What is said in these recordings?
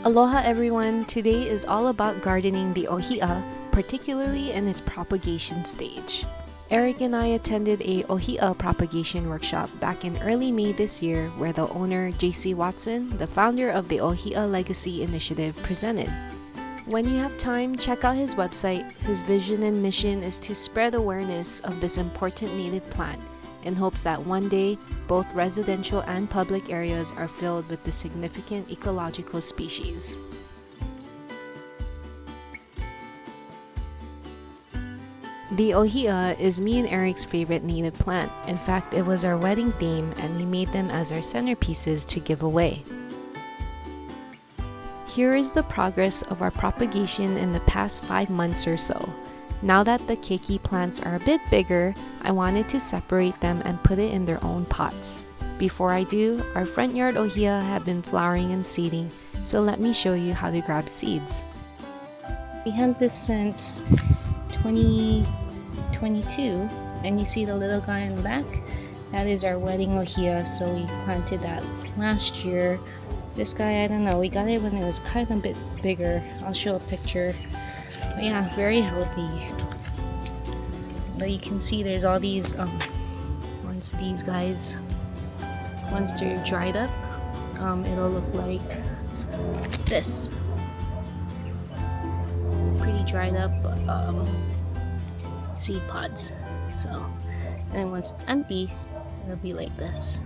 Aloha everyone! Today is all about gardening the Ohi'a, particularly in its propagation stage. Eric and I attended a Ohi'a propagation workshop back in early May this year where the owner, JC Watson, the founder of the Ohi'a Legacy Initiative, presented. When you have time, check out his website. His vision and mission is to spread awareness of this important native plant in hopes that one day, both residential and public areas are filled with the significant ecological species. The Ohi'a is me and Eric's favorite native plant. In fact, it was our wedding theme and we made them as our centerpieces to give away. Here is the progress of our propagation in the past 5 months or so. Now that the keiki plants are a bit bigger, I wanted to separate them and put it in their own pots. Before I do, our front yard Ohi'a have been flowering and seeding, so let me show you how to grab seeds. We had this since 2022, and you see the little guy in the back? That is our wedding Ohi'a, so we planted that last year. This guy, I don't know, we got it when it was kind of a bit bigger. I'll show a picture. But yeah, very healthy. But you can see there's all these once these guys, once they're dried up, it'll look like this. Pretty dried up seed pods. So, and then once it's empty, it'll be like this.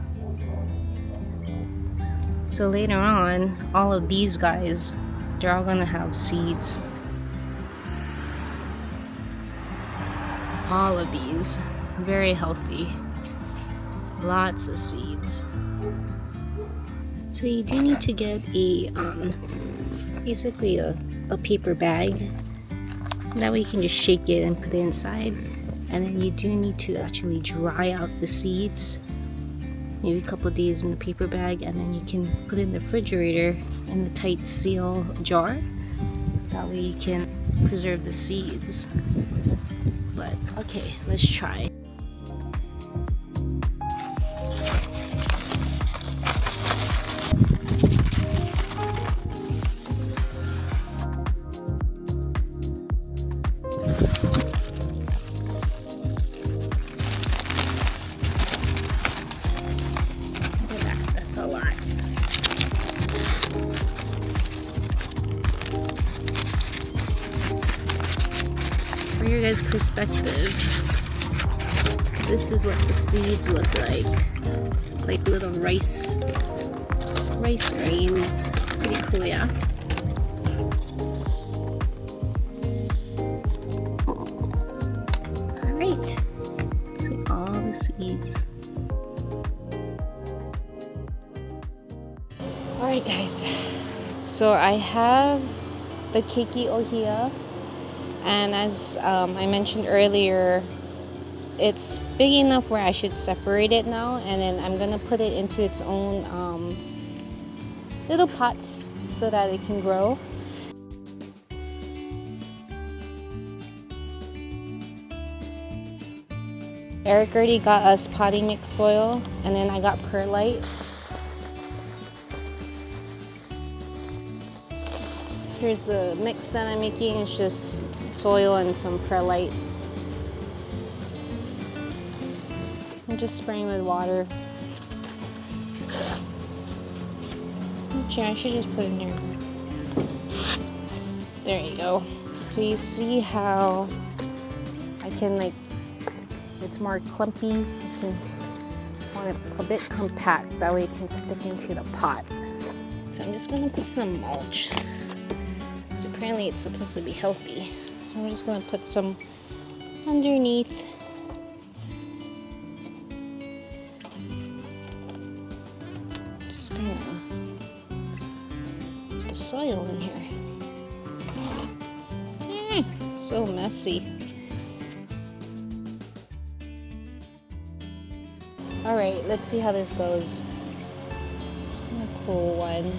So later on, all of these guys, they're all gonna have seeds. All of these, very healthy, lots of seeds. So you do need to get a basically a paper bag. That way you can just shake it and put it inside. And then you do need to actually dry out the seeds, maybe a couple of days in the paper bag, and then you can put it in the refrigerator in the tight seal jar. That way you can preserve the seeds. But okay, let's try. Look at that, that's a lot. For your guys' perspective, this is what the seeds look like. It's like little rice grains. Pretty cool, yeah? Alright, see all the seeds. Alright guys, so I have the keiki Ohi'a. And as I mentioned earlier, it's big enough where I should separate it now, and then I'm gonna put it into its own little pots so that it can grow. Eric already got us potting mix soil, and then I got perlite. Here's the mix that I'm making. It's just soil and some perlite. I'm just spraying with water. Actually, I should just put it in here. There you go. So you see how I can, like, it's more clumpy. You can want it a bit compact. That way it can stick into the pot. So I'm just gonna put some mulch. So apparently it's supposed to be healthy. So I'm just going to put some underneath. Just going to put the soil in here. So messy. Alright, let's see how this goes. A cool one.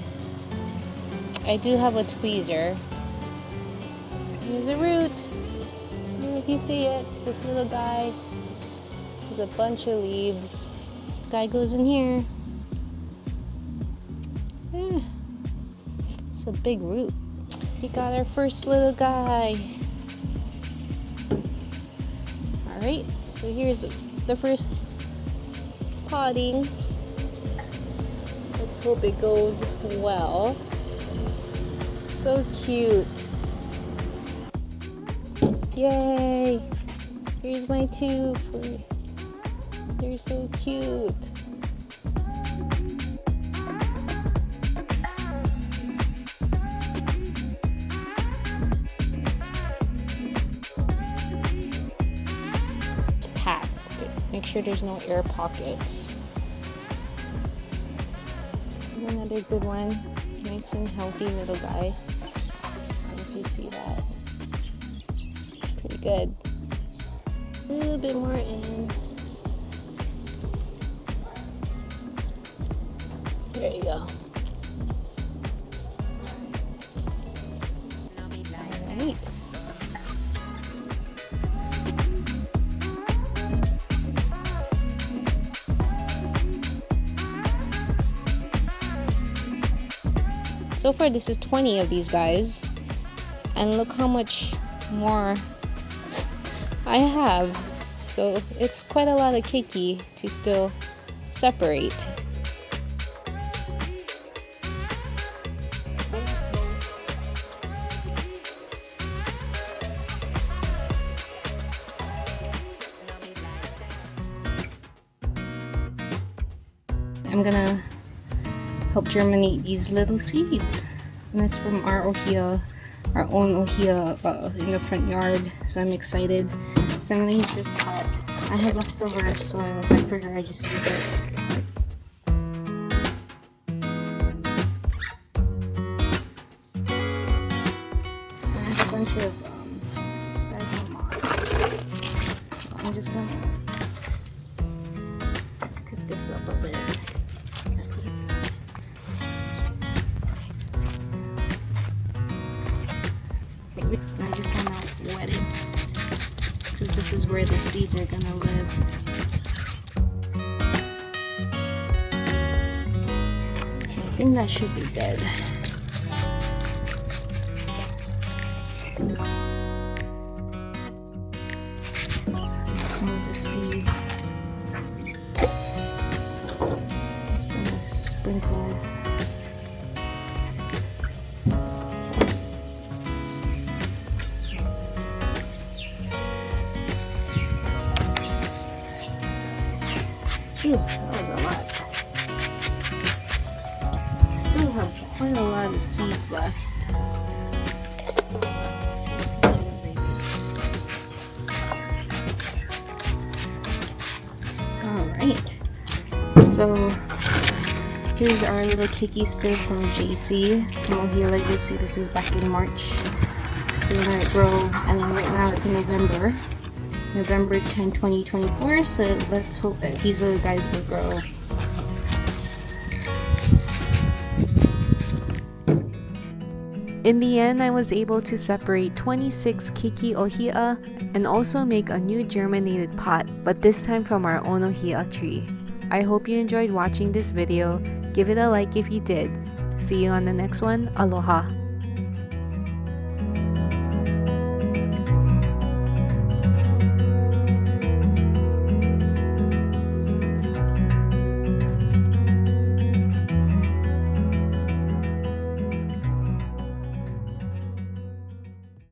I do have a tweezer. Here's a root. If you see it, this little guy. There's a bunch of leaves. This guy goes in here. It's a big root. We got our first little guy. Alright, so here's the first potting. Let's hope it goes well. So cute. Yay! Here's my two. They're so cute. It's packed. Make sure there's no air pockets. Here's another good one. Nice and healthy little guy. I don't know if you see that. Pretty good. A little bit more in. There you go. Alright. So far this is 20 of these guys. And look how much more I have. So it's quite a lot of keiki to still separate. I'm gonna help germinate these little seeds. And that's from our Ohi'a, our own Ohi'a in the front yard. So I'm excited. So I'm gonna use this pot. I had leftover soil, so I figured I'd just use it. I have a bunch of sphagnum moss. So I'm just gonna cut this up a bit. Just put it. I just want to wet it because this is where the seeds are gonna live. Okay, I think that should be good. Some of the seeds. Just gonna sprinkle. Ooh, that was a lot. Still have quite a lot of seeds left. Alright. So here's our little keiki still from JC from Ohi'a Legacy. This is back in March. Still let it grow, and then right now it's November 10, 2024, so let's hope that these little guys will grow. In the end, I was able to separate 26 keiki Ohi'a and also make a new germinated pot, but this time from our own Ohi'a tree. I hope you enjoyed watching this video. Give it a like if you did. See you on the next one. Aloha!